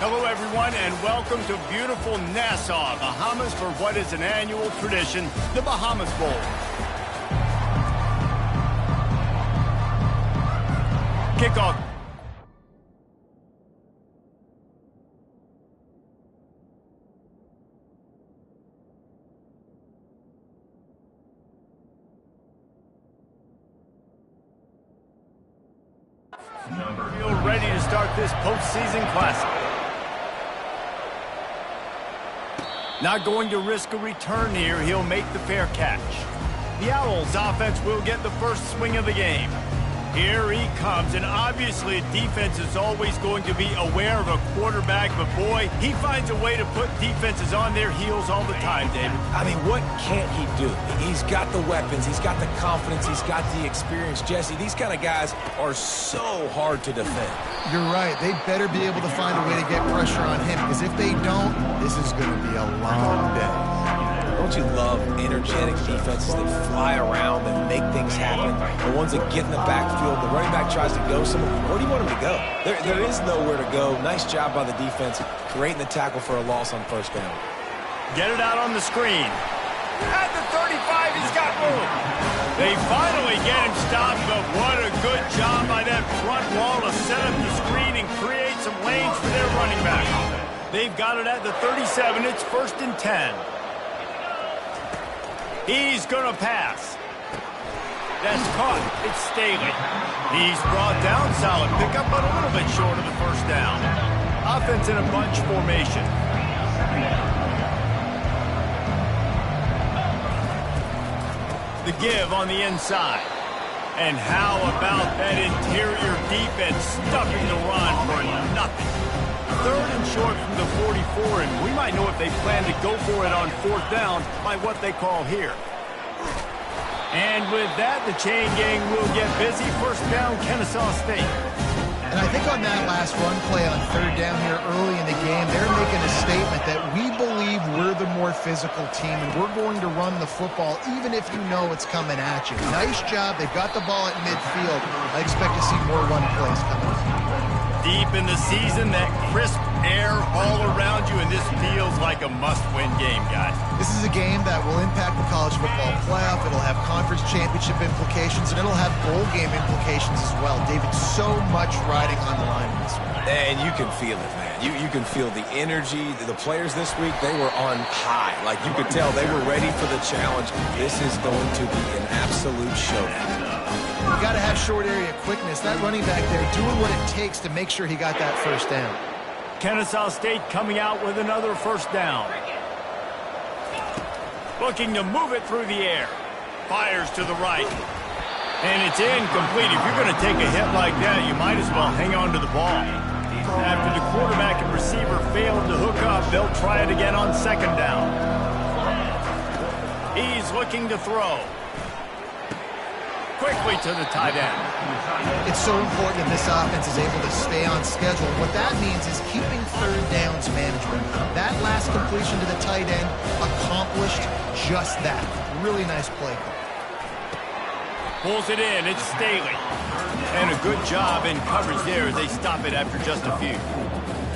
Hello, everyone, and welcome to beautiful Nassau, Bahamas, for what is an annual tradition, the Bahamas Bowl. Kickoff. Feel ready to start this postseason classic. Not going to risk a return here. He'll make the fair catch. The Owls' offense will get the first swing of the game. Here he comes, and obviously defense is always going to be aware of a quarterback, but boy, he finds a way to put defenses on their heels all the time, David. I mean, what can't he do? He's got the weapons, he's got the confidence, he's got the experience. Jesse, these kind of guys are so hard to defend. You're right. They better be able to find a way to get pressure on him, because if they don't, this is going to be a long day. Don't you love energetic defenses that fly around, that make things happen? The ones that get in the backfield, the running back tries to go somewhere. Where do you want him to go? There is nowhere to go. Nice job by the defense, creating the tackle for a loss on first down. Get it out on the screen. At the 35, he's got room. They finally get him stopped, but what a good job by that front wall to set up the screen and create some lanes for their running back. They've got it at the 37. It's 1st and 10. He's going to pass. That's caught. It's Staley. He's brought down. Solid pickup, but a little bit short of the first down. Offense in a bunch formation. The give on the inside. And how about that interior defense stuffing the run for nothing? 3rd and short from the 44, and we might know if they plan to go for it on 4th down by what they call here. And with that, the chain gang will get busy. 1st down, Kennesaw State. And I think on that last run play on 3rd down here early in the game, they're making a statement that we believe we're the more physical team, and we're going to run the football even if you know it's coming at you. Nice job. They've got the ball at midfield. I expect to see more run plays coming up. Deep in the season, that crisp air all around you, and this feels like a must-win game, guys. This is a game that will impact the college football playoff. It'll have conference championship implications, and it'll have bowl game implications as well. David, so much riding on the line in this one. And you can feel it, man. You can feel the energy. The players this week, they were on high. Like, you could tell they were ready for the challenge. This is going to be an absolute showdown. You got to have short area quickness. That running back there doing what it takes to make sure he got that 1st down. Kennesaw State coming out with another 1st down. Looking to move it through the air. Fires to the right. And it's incomplete. If you're going to take a hit like that, you might as well hang on to the ball. After the quarterback and receiver failed to hook up, they'll try it again on 2nd down. He's looking to throw. Quickly to the tight end. It's so important that this offense is able to stay on schedule. What that means is keeping 3rd downs management. That last completion to the tight end accomplished just that. Really nice play call. Pulls it in. It's Staley. And a good job in coverage there as they stop it after just a few.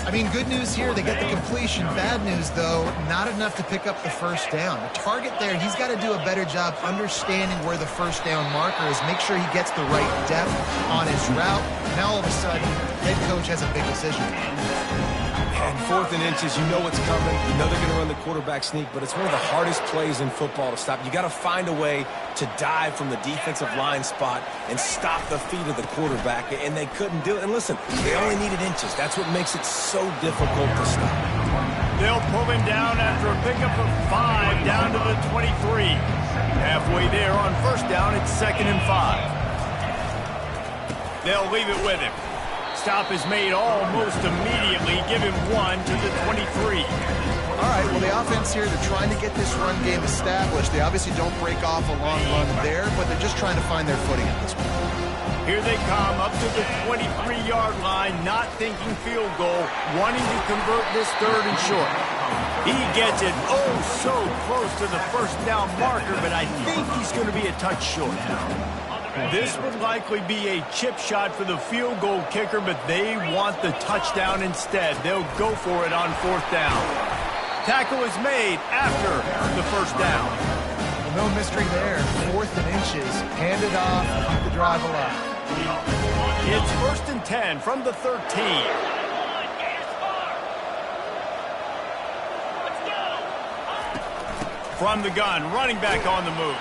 I mean, good news here, they get the completion. Bad news, though, not enough to pick up the 1st down. The target there, he's got to do a better job understanding where the 1st down marker is, make sure he gets the right depth on his route. Now, all of a sudden, head coach has a big decision. And 4th and inches, you know what's coming. You know they're going to run the quarterback sneak, but it's one of the hardest plays in football to stop. You got to find a way to dive from the defensive line spot and stop the feet of the quarterback, and they couldn't do it. And listen, they only needed inches. That's what makes it so difficult to stop. They'll pull him down after a pickup of 5 down to the 23. Halfway there on 1st down, it's 2nd and 5. They'll leave it with him. Stop is made almost immediately. Give him 1 to the 23. All right, well, the offense here, they're trying to get this run game established. They obviously don't break off a long run there, but they're just trying to find their footing at this point. Here they come up to the 23-yard line, not thinking field goal, wanting to convert this 3rd and short. He gets it so close to the 1st down marker, but I think he's going to be a touch short. This would likely be a chip shot for the field goal kicker, but they want the touchdown instead. They'll go for it on 4th down. Tackle is made after the 1st down. Well, no mystery there. 4th and inches. Hand it off. Keep the drive alive. It's 1st and 10 from the 13. From the gun, running back on the move.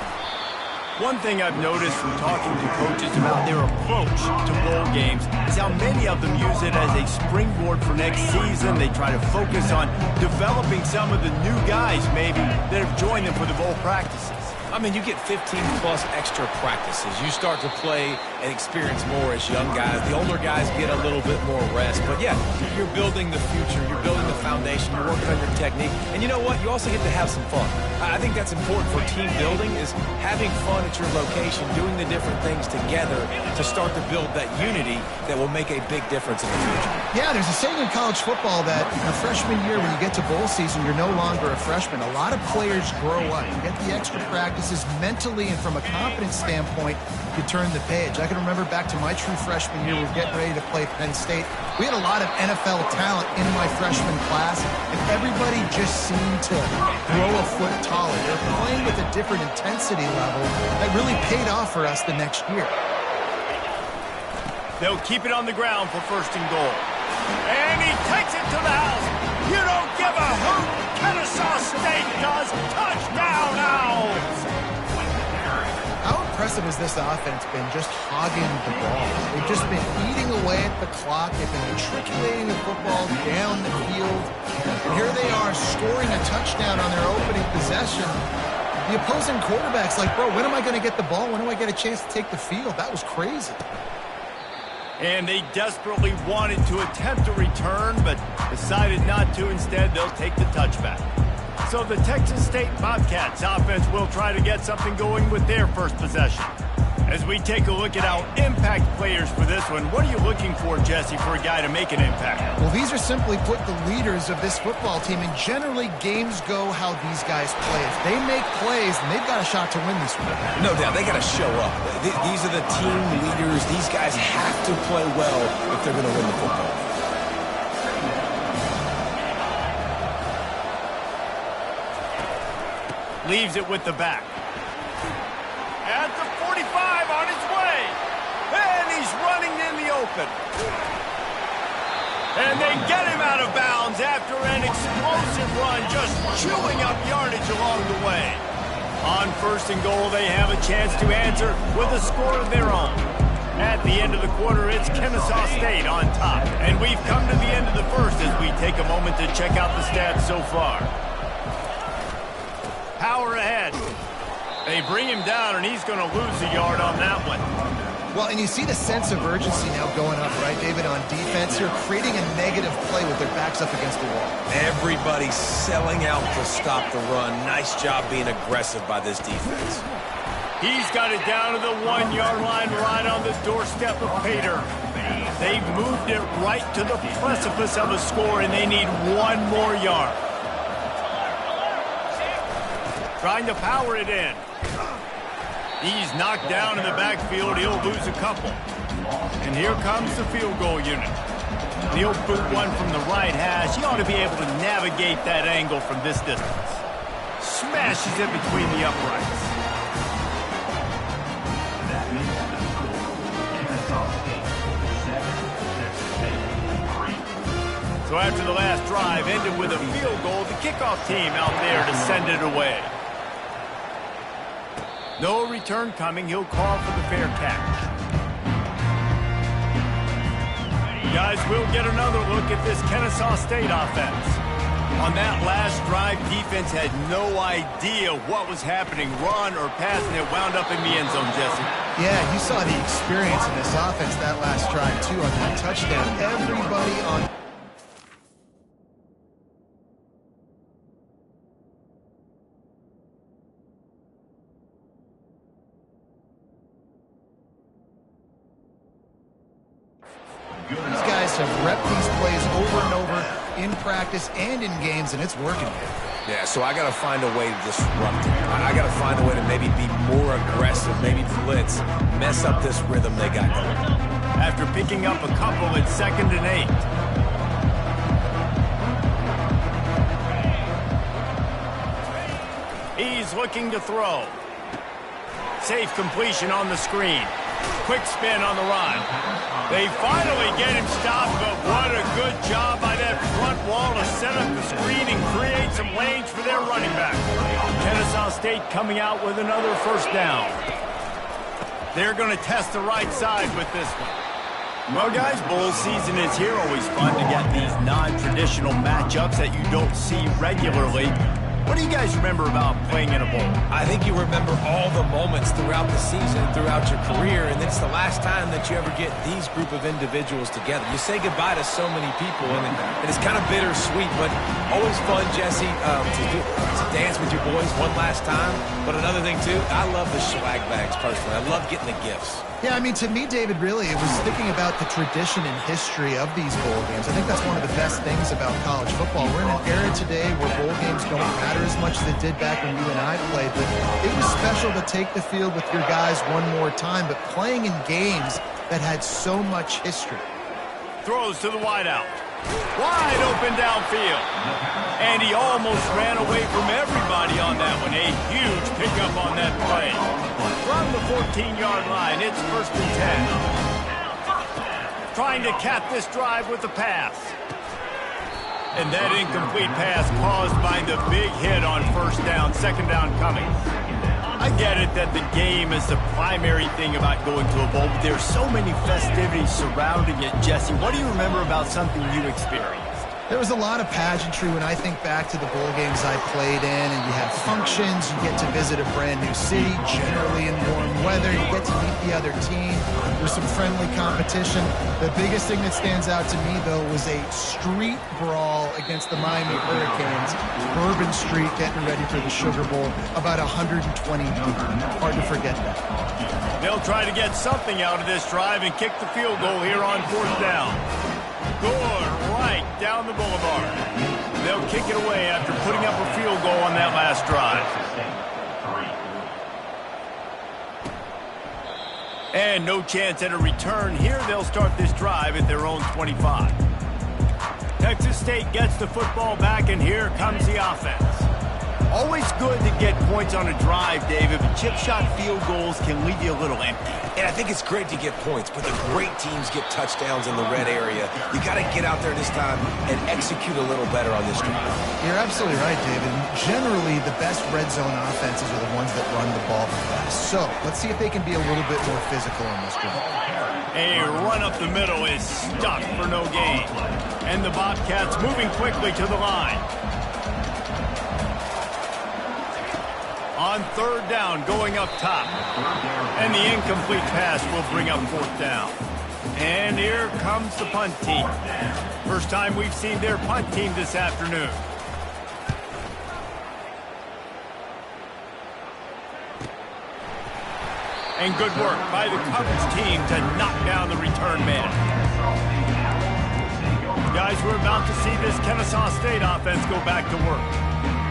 One thing I've noticed from talking to coaches about their approach to bowl games is how many of them use it as a springboard for next season. They try to focus on developing some of the new guys, maybe, that have joined them for the bowl practices. I mean, you get 15-plus extra practices. You start to play and experience more as young guys. The older guys get a little bit more rest. But, yeah, you're building the future. You're building the foundation. You're working on your technique. And you know what? You also get to have some fun. I think that's important for team building is having fun at your location, doing the different things together to start to build that unity that will make a big difference in the future. Yeah, there's a saying in college football that your freshman year, when you get to bowl season, you're no longer a freshman. A lot of players grow up. You get the extra practices mentally, and from a confidence standpoint, you turn the page. I can remember back to my true freshman year, we were getting ready to play Penn State. We had a lot of NFL talent in my freshman class, and everybody just seemed to grow a foot taller. They're playing with a different intensity level that really paid off for us the next year. They'll keep it on the ground for 1st and goal. And he takes it to the house. You don't give a hoot. Kennesaw State does. Touchdown, Owls. How impressive has this offense been just hogging the ball? They've just been eating away at the clock. They've been matriculating the football down the field. And here they are scoring a touchdown on their opening possession. The opposing quarterback's like, bro, when am I going to get the ball? When do I get a chance to take the field? That was crazy. And they desperately wanted to attempt a return, but decided not to. Instead, they'll take the touchback. So the Texas State Bobcats offense will try to get something going with their first possession. As we take a look at our impact players for this one, what are you looking for, Jesse, for a guy to make an impact? Well, these are simply put the leaders of this football team, and generally games go how these guys play. If they make plays, then they've got a shot to win this one. No doubt, they got to show up. These are the team leaders. These guys have to play well if they're going to win the football. Leaves it with the back. At the 45 on his way. And he's running in the open. And they get him out of bounds after an explosive run, just chewing up yardage along the way. On 1st and goal, they have a chance to answer with a score of their own. At the end of the quarter, it's Kennesaw State on top. And we've come to the end of the first as we take a moment to check out the stats so far. Power ahead. They bring him down, and he's going to lose a yard on that one. Well, and you see the sense of urgency now going up, right, David, on defense here, creating a negative play with their backs up against the wall. Everybody's selling out to stop the run. Nice job being aggressive by this defense. He's got it down to the 1-yard line right on the doorstep of Pater. They've moved it right to the precipice of a score, and they need one more yard. Trying to power it in. He's knocked down in the backfield. He'll lose a couple. And here comes the field goal unit. He'll boot one from the right hash. He ought to be able to navigate that angle from this distance. Smashes it between the uprights. So after the last drive ended with a field goal, the kickoff team out there to send it away. No return coming. He'll call for the fair catch. Guys, we'll get another look at this Kennesaw State offense. On that last drive, defense had no idea what was happening, run or pass, and it wound up in the end zone, Jesse. Yeah, you saw the experience in this offense that last drive, too, on that touchdown. Everybody on... These guys have repped these plays over and over in practice and in games, and it's working. Yeah, so I got to find a way to disrupt it. I got to find a way to maybe be more aggressive, maybe blitz, mess up this rhythm they got going. After picking up a couple, it's 2nd and 8. He's looking to throw. Safe completion on the screen. Quick spin on the run. They finally get him stopped, but what a good job by that front wall to set up the screen and create some lanes for their running back. Kennesaw State coming out with another 1st down. They're going to test the right side with this one. Well, guys, bowl season is here. Always fun to get these non-traditional matchups that you don't see regularly. What do you guys remember about playing in a bowl? I think you remember all the moments throughout the season, throughout your career, and it's the last time that you ever get these group of individuals together. You say goodbye to so many people, and it's kind of bittersweet, but always fun, Jesse, to dance with your boys one last time. But another thing, too, I love the swag bags, personally. I love getting the gifts. Yeah, I mean, to me, David, really, it was thinking about the tradition and history of these bowl games. I think that's one of the best things about college football. We're in an era today where bowl games don't matter as much as they did back when you and I played, but it was special to take the field with your guys one more time, but playing in games that had so much history. Throws to the wideout. Wide open downfield. And he almost ran away from everybody on that one. A huge pickup on that play. From the 14-yard line, it's 1st and 10. Trying to cap this drive with the pass. And that incomplete pass caused by the big hit on 1st down, 2nd down coming. I get it that the game is the primary thing about going to a bowl, but there's so many festivities surrounding it. Jesse, what do you remember about something you experienced? There was a lot of pageantry when I think back to the bowl games I played in, and you have functions, you get to visit a brand new city, generally in warm weather, you get to meet the other team, there's some friendly competition. The biggest thing that stands out to me, though, was a street brawl against the Miami Hurricanes. Bourbon Street getting ready for the Sugar Bowl, about 120 people. Hard to forget that. They'll try to get something out of this drive and kick the field goal here on 4th down. Good, right down the boulevard. They'll kick it away after putting up a field goal on that last drive. And no chance at a return here. They'll start this drive at their own 25. Texas State gets the football back, and here comes the offense. Always good to get points on a drive, David, but chip shot field goals can leave you a little empty. And I think it's great to get points, but the great teams get touchdowns in the red area. You got to get out there this time and execute a little better on this drive. You're absolutely right, David. Generally, the best red zone offenses are the ones that run the ball the best. So let's see if they can be a little bit more physical on this drive. A run up the middle is stuck for no gain. And the Bobcats moving quickly to the line. On 3rd down, going up top. And the incomplete pass will bring up 4th down. And here comes the punt team. First time we've seen their punt team this afternoon. And good work by the coverage team to knock down the return man. Guys, we're about to see this Kennesaw State offense go back to work.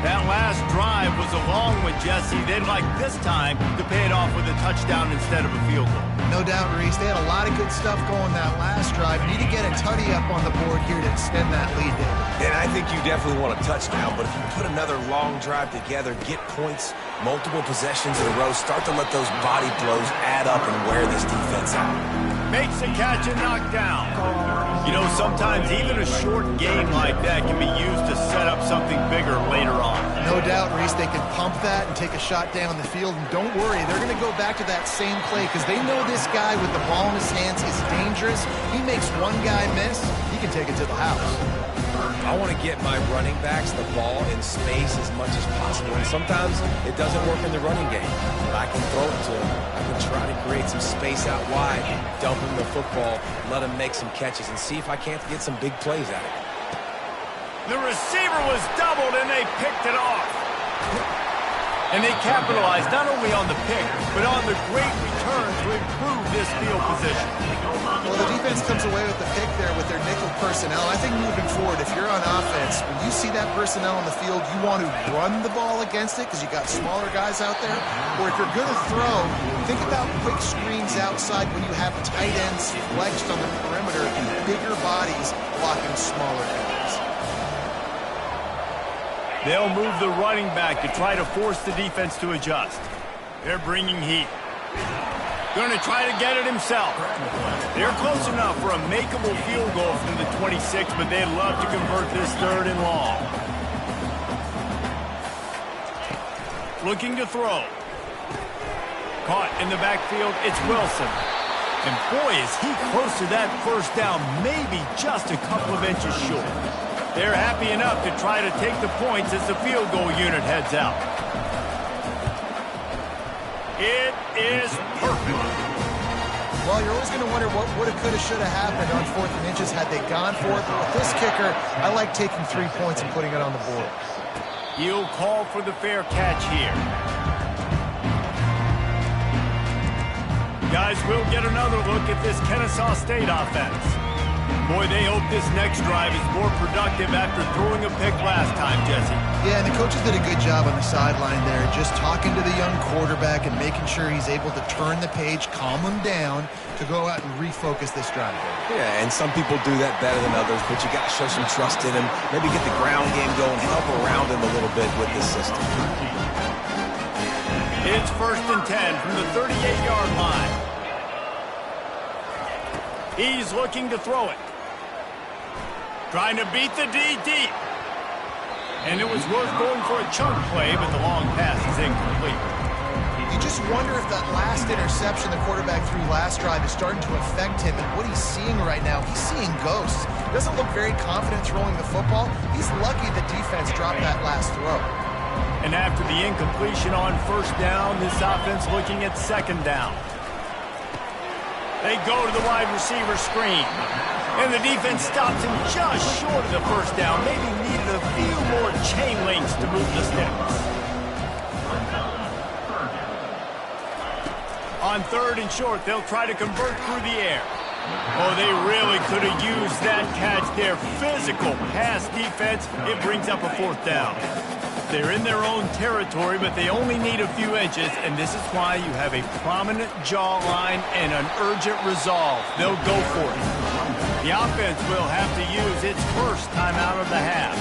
That last drive was a long one, Jesse. They'd like this time to pay it off with a touchdown instead of a field goal. No doubt, Reese. They had a lot of good stuff going that last drive. Need to get a tutty up on the board here to extend that lead, David. And I think you definitely want a touchdown, but if you put another long drive together, get points, multiple possessions in a row, start to let those body blows add up and wear this defense out. Makes a catch and knocked down. You know, sometimes even a short game like that can be used to set up something bigger later on. No doubt, Reese, they can pump that and take a shot down the field. And don't worry, they're going to go back to that same play because they know this guy with the ball in his hands is dangerous. He makes one guy miss, he can take it to the house. I want to get my running backs the ball in space as much as possible. And sometimes it doesn't work in the running game. But I can throw it to him. I can try to create some space out wide, dump him the football, let him make some catches, and see if I can't get some big plays out of it. The receiver was doubled, and they picked it off. And they capitalized not only on the pick, but on the great return to improve this field position. Well, the defense comes away with the pick there with their nickel personnel. I think moving forward, if you're on offense, when you see that personnel on the field, you want to run the ball against it because you got smaller guys out there. Or if you're going to throw, think about quick screens outside when you have tight ends flexed on the perimeter, bigger bodies blocking smaller guys. They'll move the running back to try to force the defense to adjust. They're bringing heat. Going to try to get it himself. They're close enough for a makeable field goal from the 26, but they'd love to convert this 3rd and long. Looking to throw. Caught in the backfield, it's Wilson. And boy, is he close to that first down, maybe just a couple of inches short. They're happy enough to try to take the points as the field goal unit heads out. It is perfect. Well, you're always going to wonder what woulda, coulda, shoulda happened on 4th and inches had they gone for it. But with this kicker, I like taking 3 points and putting it on the board. He'll call for the fair catch here. Guys, we'll get another look at this Kennesaw State offense. Boy, they hope this next drive is more productive after throwing a pick last time, Jesse. Yeah, and the coaches did a good job on the sideline there, just talking to the young quarterback and making sure he's able to turn the page, calm him down to go out and refocus this drive. Yeah, and some people do that better than others, but you got to show some trust in him, maybe get the ground game going, help around him a little bit with this system. It's 1st and 10 from the 38-yard line. He's looking to throw it. Trying to beat the D deep. And it was worth going for a chunk play, but the long pass is incomplete. You just wonder if that last interception the quarterback threw last drive is starting to affect him and what he's seeing right now. He's seeing ghosts. Doesn't look very confident throwing the football. He's lucky the defense dropped that last throw. And after the incompletion on 1st down, this offense looking at 2nd down. They go to the wide receiver screen. And the defense stops him just short of the 1st down. Maybe needed a few more chain links to move the sticks. On 3rd and short, they'll try to convert through the air. Oh, they really could have used that catch there. Physical pass defense. It brings up a 4th down. They're in their own territory, but they only need a few inches, and this is why you have a prominent jawline and an urgent resolve. They'll go for it. The offense will have to use its first timeout of the half.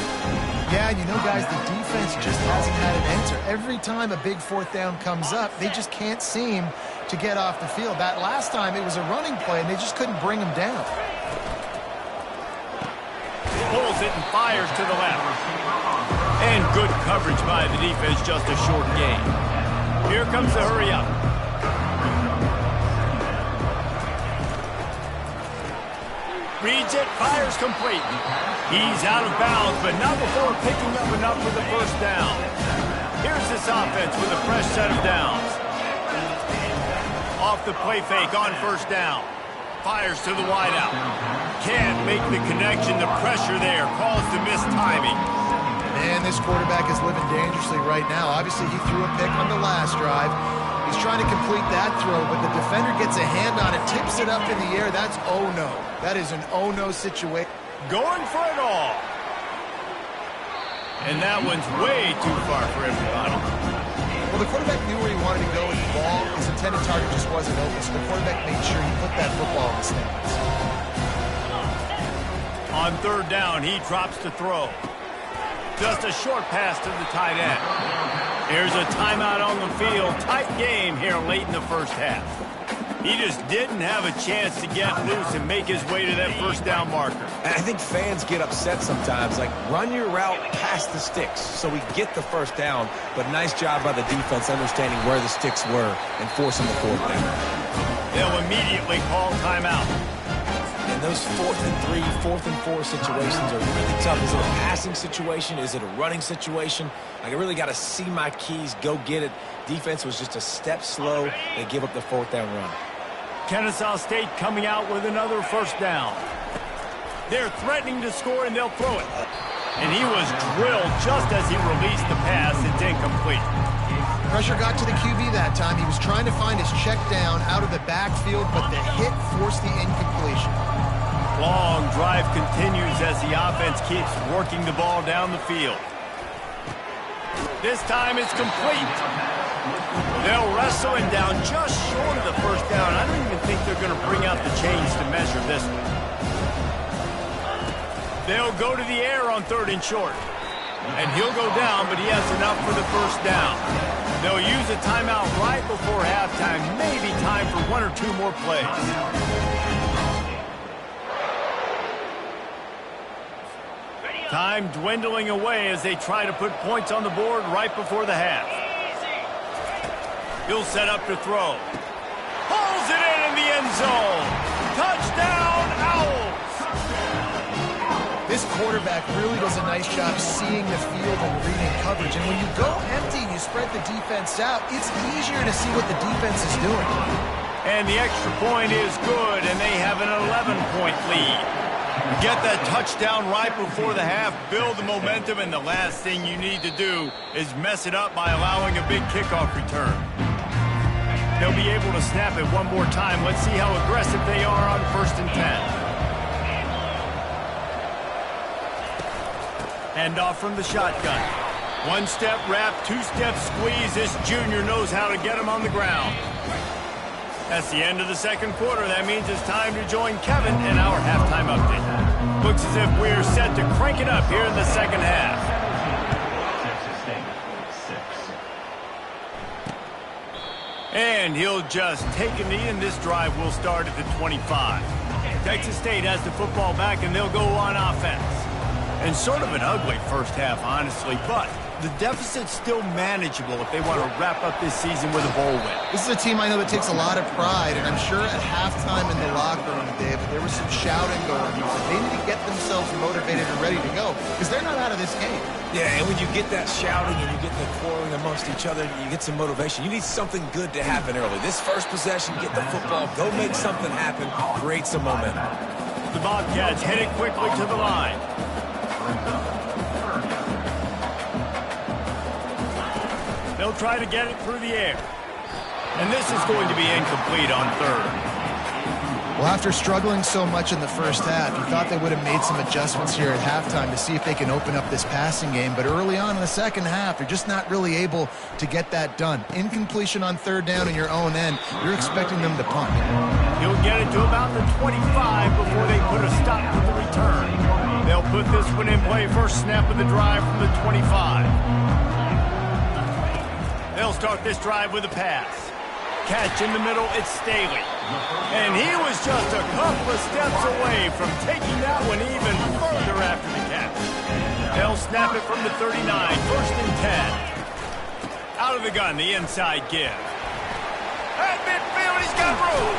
Yeah, and you know, guys, the defense just hasn't had an answer. Every time a big 4th down comes up, they just can't seem to get off the field. That last time, it was a running play, and they just couldn't bring him down. Pulls it and fires to the left. And good coverage by the defense, just a short gain. Here comes the hurry up. Reads it, fires complete. He's out of bounds, but not before picking up enough for the 1st down. Here's this offense with a fresh set of downs. Off the play fake on 1st down. Fires to the wideout. Can't make the connection. The pressure there caused the missed timing. Man, this quarterback is living dangerously right now. Obviously, he threw a pick on the last drive. He's trying to complete that throw, but the defender gets a hand on it, tips it up in the air. That's oh-no. That is an oh-no situation. Going for it all. And that one's way too far for everybody. Well, the quarterback knew where he wanted to go with the ball. His intended target just wasn't open, so the quarterback made sure he put that football in the stands. On 3rd down, he drops to throw. Just a short pass to the tight end. Here's a timeout on the field. Tight game here late in the 1st half. He just didn't have a chance to get loose and make his way to that 1st down marker. And I think fans get upset sometimes, like run your route past the sticks so we get the 1st down, but nice job by the defense understanding where the sticks were and forcing the 4th down. They'll immediately call timeout. And those 4th and 3, 4th and 4 situations are really tough. Is it a passing situation? Is it a running situation? Like, I really got to see my keys, go get it. Defense was just a step slow. They give up the 4th down run. Kennesaw State coming out with another 1st down. They're threatening to score, and they'll throw it. And he was drilled just as he released the pass. It's incomplete. Pressure got to the QB that time. He was trying to find his check down out of the backfield, but the hit forced the incompletion. Long drive continues as the offense keeps working the ball down the field. This time it's complete. They'll wrestle him down just short of the first down. I don't even think they're going to bring out the chains to measure this one. They'll go to the air on 3rd and short. And he'll go down, but he has enough for the first down. They'll use a timeout right before halftime. Maybe time for 1 or 2 more plays. Time dwindling away as they try to put points on the board right before the half. He'll set up to throw. Pulls it in the end zone. Touchdown, Owls! This quarterback really does a nice job seeing the field and reading coverage. And when you go empty and you spread the defense out, it's easier to see what the defense is doing. And the extra point is good, and they have an 11-point lead. Get that touchdown right before the half, build the momentum, and the last thing you need to do is mess it up by allowing a big kickoff return. They'll be able to snap it one more time. Let's see how aggressive they are on 1st and 10. Hand off from the shotgun. 1-step wrap, 2-step squeeze. This junior knows how to get him on the ground. That's the end of the second quarter. That means it's time to join Kevin in our halftime update. Looks as if we're set to crank it up here in the second half. And he'll just take a knee, and this drive will start at the 25. Texas State has the football back, and they'll go on offense. And sort of an ugly first half, honestly, but the deficit's still manageable if they want to wrap up this season with a bowl win. This is a team I know that takes a lot of pride, and I'm sure at halftime in the locker room, Dave, there was some shouting going on. They need to get themselves motivated and ready to go, because they're not out of this game. Yeah, and when you get that shouting and you get the quarreling amongst each other, you get some motivation. You need something good to happen early. This first possession, get the football, go make something happen, create some momentum. The Bobcats headed quickly to the line. They'll try to get it through the air. And this is going to be incomplete on 3rd. Well, after struggling so much in the first half, you thought they would have made some adjustments here at halftime to see if they can open up this passing game. But early on in the second half, they're just not really able to get that done. Incompletion on 3rd down in your own end, you're expecting them to punt. He'll get it to about the 25 before they put a stop to the return. They'll put this one in play. First snap of the drive from the 25. They'll start this drive with a pass. Catch in the middle, it's Staley. And he was just a couple of steps away from taking that one even further after the catch. They'll snap it from the 39, 1st and 10. Out of the gun, the inside give. At midfield, he's got room.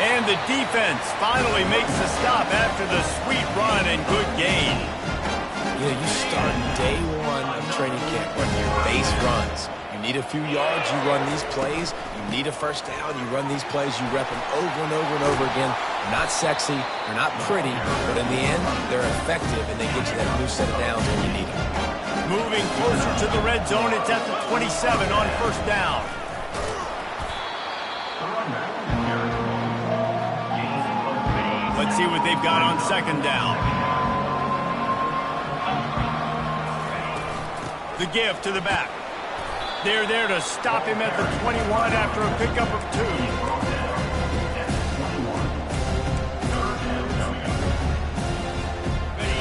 And the defense finally makes the stop after the sweet run and good gain. You know, you start day 1 of training camp running your base runs. You need a few yards, you run these plays. You need a first down, you run these plays. You rep them over and over and over again. They're not sexy, they're not pretty, but in the end, they're effective, and they get you that new set of downs when you need them. Moving closer to the red zone, it's at the 27 on 1st down. Let's see what they've got on 2nd down. The give to the back. They're there to stop him at the 21 after a pickup of 2.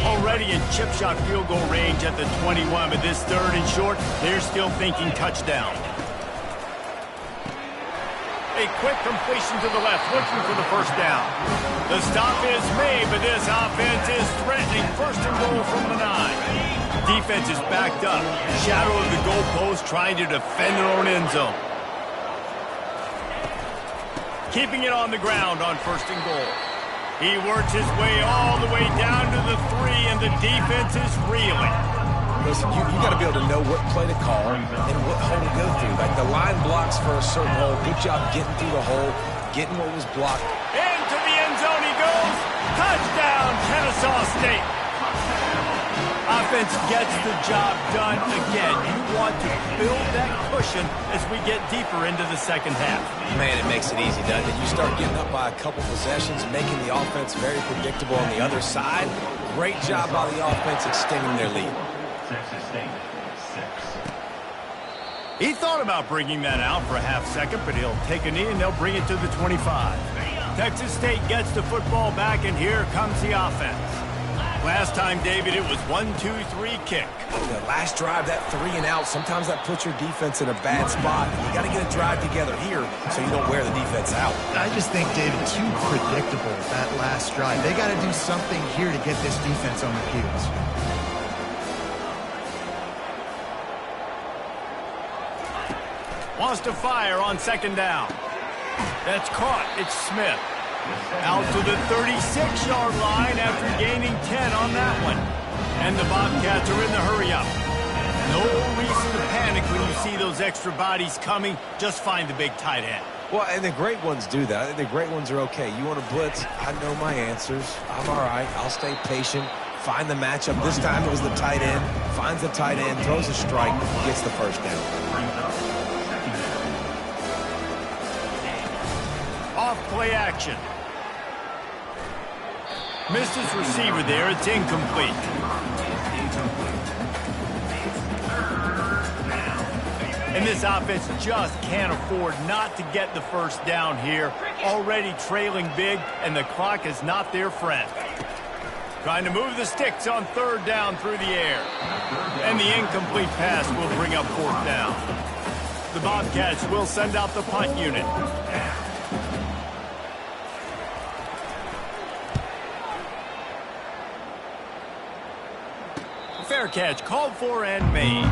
Already in chip shot field goal range at the 21, but this 3rd and short, they're still thinking touchdown. A quick completion to the left, looking for the first down. The stop is made, but this offense is threatening 1st and goal from the 9. Defense is backed up. Shadow of the goalpost, trying to defend their own end zone. Keeping it on the ground on 1st and goal. He works his way all the way down to the 3, and the defense is reeling. Listen, you got to be able to know what play to call and what hole to go through. Like the line blocks for a certain hole. Good job getting through the hole, getting what was blocked. Into the end zone he goes. Touchdown, Kennesaw State. defense gets the job done again. You want to build that cushion as we get deeper into the second half. Man, it makes it easy, doesn't it? You start getting up by a couple possessions, making the offense very predictable on the other side. Great job by the offense extending their lead. He thought about bringing that out for a half second, but he'll take a knee and they'll bring it to the 25. Texas State gets the football back, and here comes the offense. Last time, David, it was 1-2-3 kick. The last drive, that 3 and out, sometimes that puts your defense in a bad spot. You got to get a drive together here so you don't wear the defense out. I just think, David, too predictable that last drive. They got to do something here to get this defense on their heels. Wants to fire on second down. That's caught. It's Smith. Out to the 36-yard line after gaining 10 on that one. And the Bobcats are in the hurry-up. No reason to panic when you see those extra bodies coming. Just find the big tight end. Well, and the great ones do that. I think the great ones are okay. You want to blitz? I know my answers. I'm all right. I'll stay patient. Find the matchup. This time it was the tight end. Finds the tight end, throws a strike, gets the first down. Off play action. Missed his receiver there. It's incomplete. And this offense just can't afford not to get the first down here. Already trailing big, and the clock is not their friend. Trying to move the sticks on third down through the air. And the incomplete pass will bring up fourth down. The Bobcats will send out the punt unit. Fair catch, called for and made.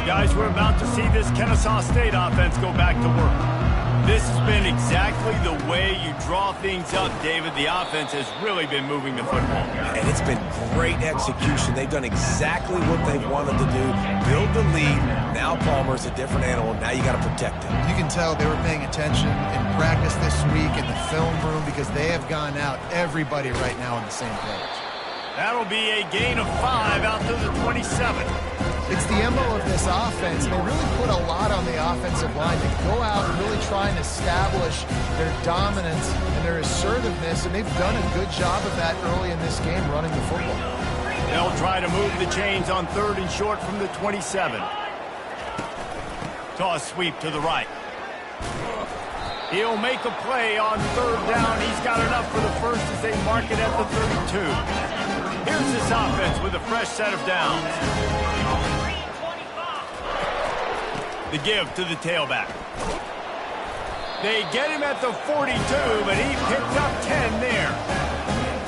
Guys, we're about to see this Kennesaw State offense go back to work. This has been exactly the way you draw things up, David. The offense has really been moving the football. And it's been great execution. They've done exactly what they've wanted to do. Build the lead. Now Palmer's a different animal. Now you got to protect him. You can tell they were paying attention in practice this week in the film room because they have gone out, everybody right now on the same page. That'll be a gain of 5 out to the 27. It's the MO of this offense, and they really put a lot on the offensive line to go out and really try and establish their dominance and their assertiveness, and they've done a good job of that early in this game running the football. They'll try to move the chains on third and short from the 27. Toss sweep to the right. He'll make a play on third down. He's got enough for the first as they mark it at the 32. Here's this offense with a fresh set of downs. The give to the tailback. They get him at the 42, but he picked up 10 there.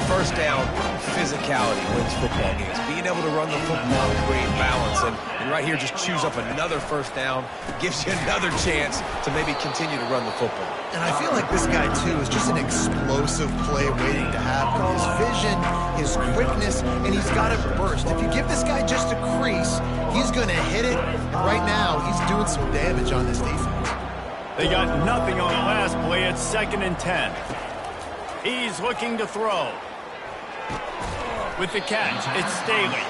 First down, physicality wins football games. Being able to run the football and create balance. And right here, just choose up another first down. Gives you another chance to maybe continue to run the football. And I feel like this guy, too, is just an explosive play waiting to happen. His vision, his quickness, and he's got a burst. If you give this guy just a crease, he's going to hit it. And right now, he's doing some damage on this defense. They got nothing on the last play. It's 2nd and 10. He's looking to throw. With the catch, it's Staley.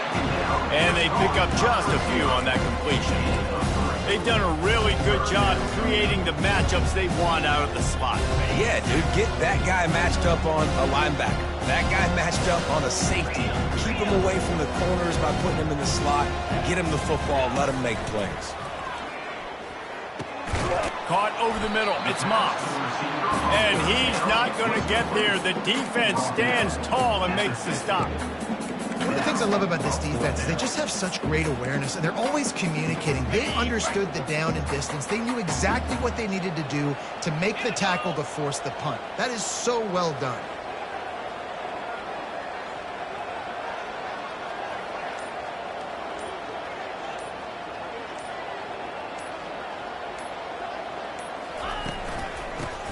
And they pick up just a few on that completion. They've done a really good job creating the matchups they want out of the slot. Yeah, dude, get that guy matched up on a linebacker. That guy matched up on a safety. Keep him away from the corners by putting him in the slot. Get him the football, let him make plays. Caught over the middle. It's Moss. And he's not going to get there. The defense stands tall and makes the stop. One of the things I love about this defense is they just have such great awareness, and they're always communicating. They understood the down and distance. They knew exactly what they needed to do to make the tackle to force the punt. That is so well done.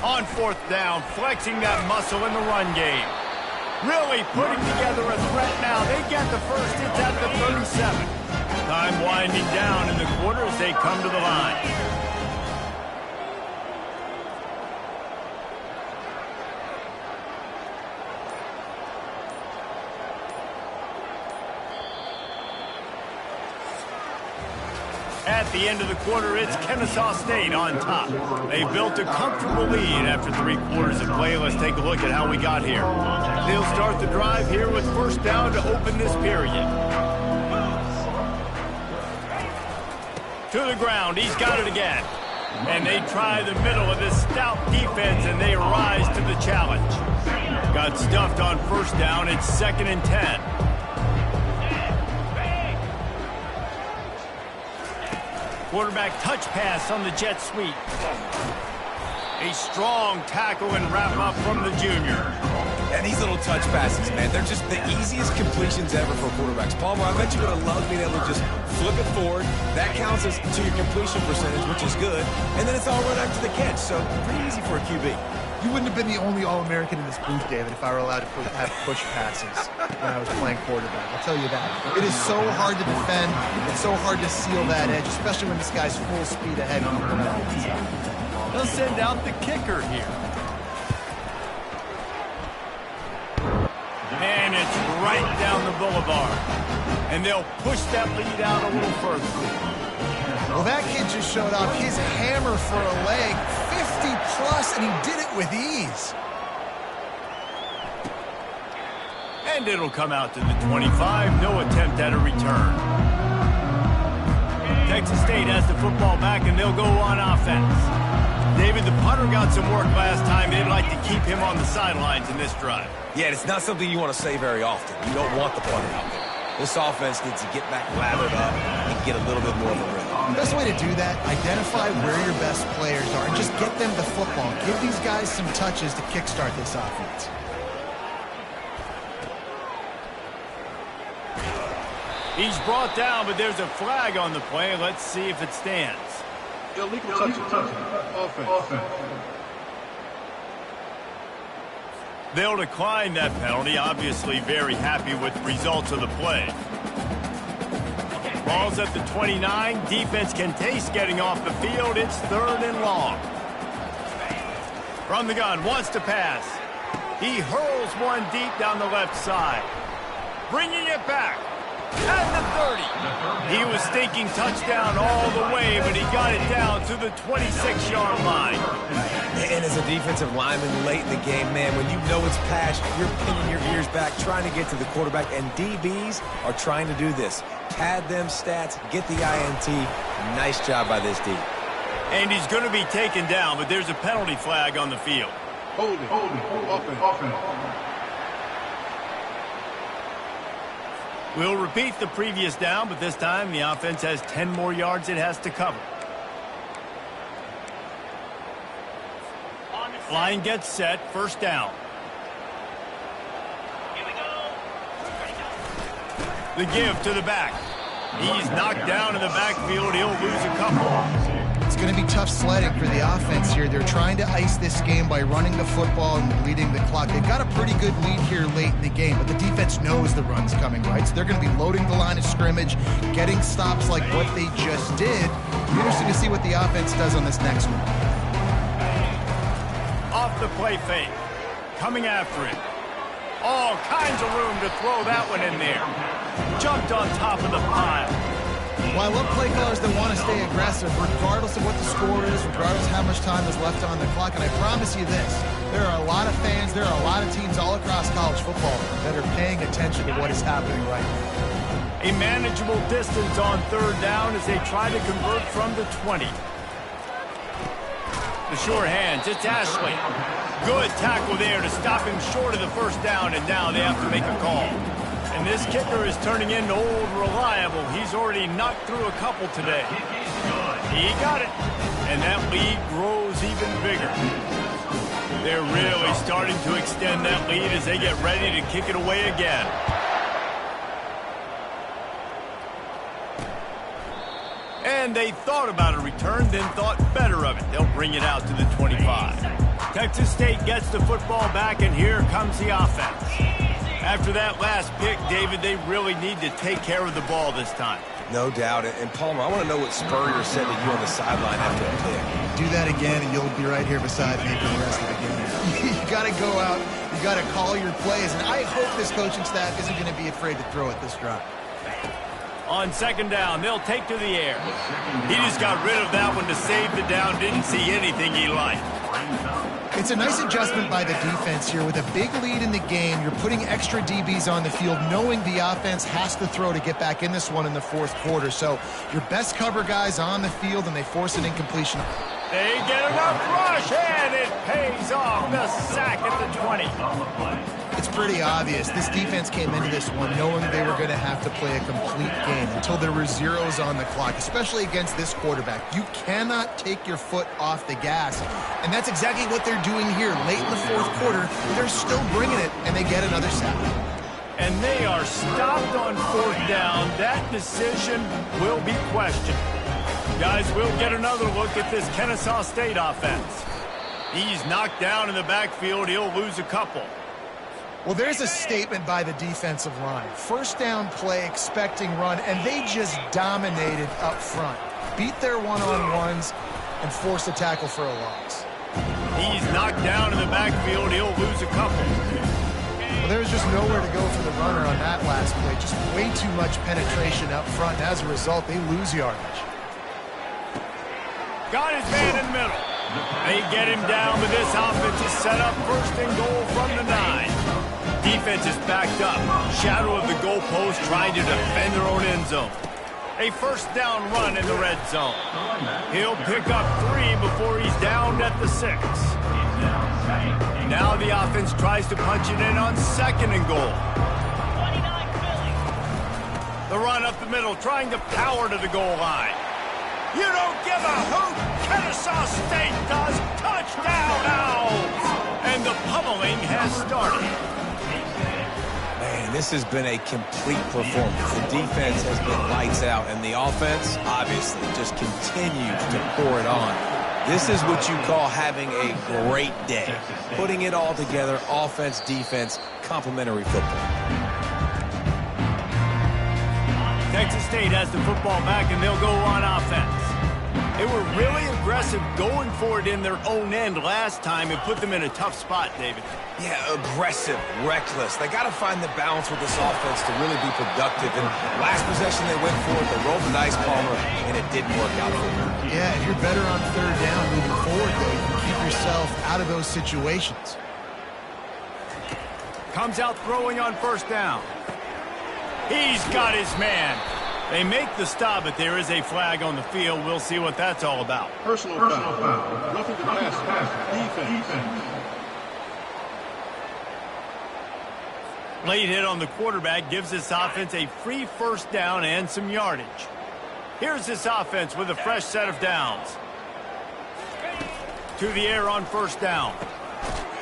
On fourth down, flexing that muscle in the run game. Really putting together a threat now. They get the first. It's at the 37. Time winding down in the quarter as they come to the line. At the end of the quarter, it's Kennesaw State on top. They built a comfortable lead after 3 quarters of play. Let's take a look at how we got here. They'll start the drive here with first down to open this period. To the ground, he's got it again. And they try the middle of this stout defense, and they rise to the challenge. Got stuffed on first down. It's 2nd and 10. Quarterback touch pass on the jet sweep. A strong tackle and wrap up from the junior. And these little touch passes, man, they're just the easiest completions ever for quarterbacks. Palmer, I bet you're going to love being able to just flip it forward. That counts as to your completion percentage, which is good. And then it's all run out to the catch, so pretty easy for a QB. You wouldn't have been the only All-American in this booth, David, if I were allowed to have push passes when I was playing quarterback. I'll tell you that. It is so hard to defend. It's so hard to seal that edge, especially when this guy's full speed ahead. They'll send out the kicker here. And it's right down the boulevard. And they'll push that lead out a little further. Well, that kid just showed off his hammer for a leg, 50-plus, and he did it with ease. And it'll come out to the 25. No attempt at a return. Texas State has the football back, and they'll go on offense. David, the punter got some work last time. They'd like to keep him on the sidelines in this drive. Yeah, it's not something you want to say very often. You don't want the punter out there. This offense needs to get back lathered up and get a little bit more of a rhythm. The best way to do that, identify where your best players are and just get them the football. Give these guys some touches to kickstart this offense. He's brought down, but there's a flag on the play. Let's see if it stands. Illegal touching. Offense. They'll decline that penalty. Obviously very happy with the results of the play. Ball's at the 29. Defense can taste getting off the field. It's 3rd and long. From the gun, wants to pass. He hurls one deep down the left side. Bringing it back. At the 30. He was thinking touchdown all the way, but he got it down to the 26-yard line. And as a defensive lineman late in the game, man, when you know it's pass, you're pinning your ears back, trying to get to the quarterback, and DBs are trying to do this. Pad them stats, get the INT. Nice job by this D. And he's going to be taken down, but there's a penalty flag on the field. Hold it. Offense. We'll repeat the previous down, but this time the offense has 10 more yards it has to cover. Line gets set, first down. The give to the back. He's knocked down in the backfield. He'll lose a couple. It's going to be tough sledding for the offense here. They're trying to ice this game by running the football and leading the clock. They've got a pretty good lead here late in the game, but the defense knows the run's coming, right? So they're going to be loading the line of scrimmage, getting stops like what they just did. It'll be interesting to see what the offense does on this next one. Off the play fake. Coming after it. All kinds of room to throw that one in there. Jumped on top of the pile. Well, I love play callers that want to stay aggressive, regardless of what the score is, regardless of how much time is left on the clock. And I promise you this, there are a lot of fans, there are a lot of teams all across college football that are paying attention to what is happening right now. A manageable distance on 3rd down as they try to convert from the 20. The sure hands, it's Ashley. Good tackle there to stop him short of the first down, and now they have to make a call. And this kicker is turning into old reliable. He's already knocked through a couple today. He got it. And that lead grows even bigger. They're really starting to extend that lead as they get ready to kick it away again. And they thought about a return, then thought better of it. They'll bring it out to the 25. Texas State gets the football back, and here comes the offense. After that last pick, David, they really need to take care of the ball this time. No doubt. And Palmer, I want to know what Spurrier said to you on the sideline after the pick. Do that again, and you'll be right here beside me for the rest of the game. You got to go out. You got to call your plays. And I hope this coaching staff isn't going to be afraid to throw at this drive. On second down, they'll take to the air. He just got rid of that one to save the down. Didn't see anything he liked. It's a nice adjustment by the defense here. With a big lead in the game, you're putting extra DBs on the field, knowing the offense has to throw to get back in this one in the fourth quarter. So your best cover guys on the field, and they force an incompletion. They get enough rush, and it pays off. The sack at the 20. It's pretty obvious. This defense came into this one knowing they were going to have to play a complete game until there were zeros on the clock, especially against this quarterback. You cannot take your foot off the gas, and that's exactly what they're doing here. Late in the fourth quarter, they're still bringing it, and they get another sack. And they are stopped on fourth down. That decision will be questioned. Guys, we'll get another look at this Kennesaw State offense. He's knocked down in the backfield. He'll lose a couple. Well, there's a statement by the defensive line. First down play, expecting run, and they just dominated up front. Beat their one-on-ones and forced a tackle for a loss. He's knocked down in the backfield. He'll lose a couple. Well, there was just nowhere to go for the runner on that last play. Just way too much penetration up front, and as a result, they lose yardage. Got his man in the middle. They get him down, but this offense is set up first and goal from the 9. Defense is backed up. Shadow of the goalpost trying to defend their own end zone. A first down run in the red zone. He'll pick up 3 before he's down at the 6. Now the offense tries to punch it in on second and goal. The run up the middle, trying to power to the goal line. You don't give a hoot. Kennesaw State does. Touchdown, Owls! And the pummeling has started. Man, this has been a complete performance. The defense has been lights out, and the offense, obviously, just continues to pour it on. This is what you call having a great day. Putting it all together, offense, defense, complementary football. Texas State has the football back, and they'll go on offense. They were really aggressive going for it in their own end last time and put them in a tough spot, David. Yeah, aggressive, reckless. They got to find the balance with this offense to really be productive. And last possession they went for it, they rolled the dice, Palmer, and it didn't work out for them. Yeah, if you're better on third down moving forward, though, you can keep yourself out of those situations. Comes out throwing on first down. He's got his man. They make the stop, but there is a flag on the field. We'll see what that's all about. Personal foul. Roughing the pass. Defense. Late hit on the quarterback gives this offense a free first down and some yardage. Here's this offense with a fresh set of downs. To the air on first down.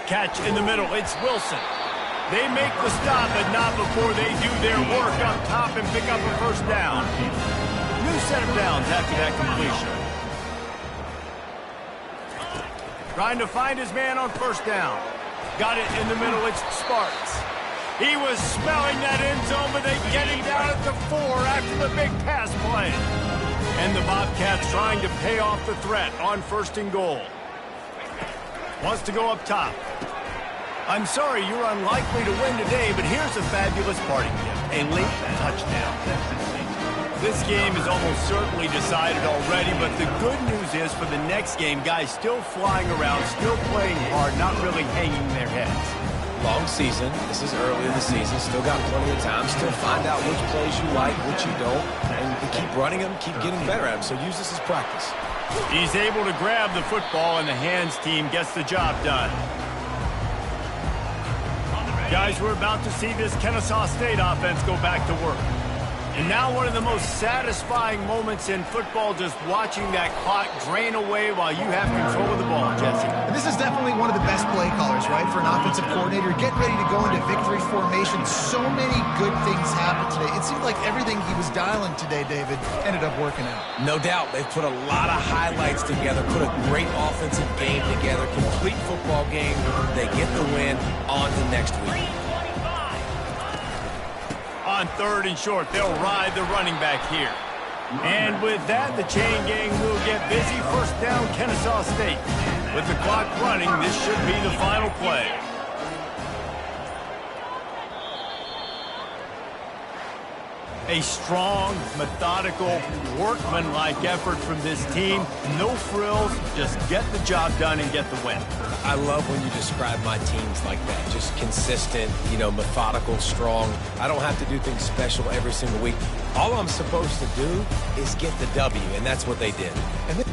Catch in the middle. It's Wilson. They make the stop, but not before they do their work up top and pick up a first down. New set of downs after that completion. Trying to find his man on first down. Got it in the middle. It's Sparks. He was smelling that end zone, but they get him down at the 4 after the big pass play. And the Bobcats trying to pay off the threat on first and goal. Wants to go up top. I'm sorry you're unlikely to win today, but here's a fabulous parting gift. A late touchdown. This game is almost certainly decided already, but the good news is for the next game, guys still flying around, still playing hard, not really hanging their heads. Long season. This is early in the season. Still got plenty of time. Still find out which plays you like, which you don't, and keep running them, keep getting better at them. So use this as practice. He's able to grab the football, and the hands team gets the job done. Guys, we're about to see this Kennesaw State offense go back to work. And now one of the most satisfying moments in football, just watching that clock drain away while you have control of the ball, Jesse. And this is definitely one of the best play callers, right, for an offensive coordinator. Getting ready to go into victory formation. So many good things happened today. It seemed like everything he was dialing today, David, ended up working out. No doubt. They've put a lot of highlights together, put a great offensive game together, complete football game. They get the win. On to next week. On third and short, they'll ride the running back here. And with that, the chain gang will get busy. First down, Kennesaw State. With the clock running, this should be the final play. A strong, methodical, workmanlike effort from this team. No frills, just get the job done and get the win. I love when you describe my teams like that. Just consistent, methodical, strong. I don't have to do things special every single week. All I'm supposed to do is get the W, and that's what they did. And